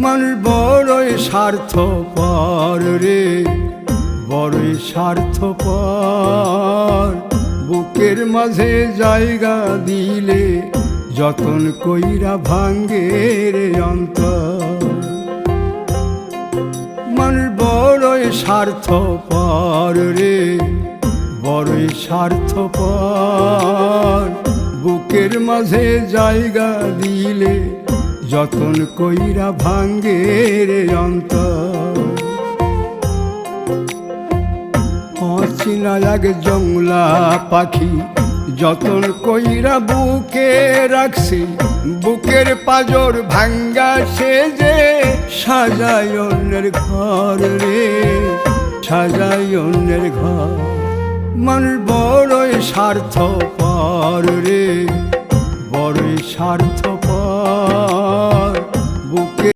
মানুষ বড়ই স্বার্থপর রে, বড়ই স্বার্থপর। বুকের মাঝে জায়গা দিলে যতন কইরা ভাঙ্গে রে অন্তর। মানুষ বড়ই স্বার্থপর রে, বড়ই স্বার্থপর। বুকের মাঝে জায়গা দিলে যতন কইরা ভাঙ্গে রে অন্তর। অচিনা এক জংলা পাখি যতন কইরা বুকে রাখছি, বুকের পাজর ভাঙ্গা সে যে সাজায় অন্যের ঘর রে, সাজায় অন্যের ঘর। মানুষ বড়ই স্বার্থপর রে, বড়ই স্বার্থপর।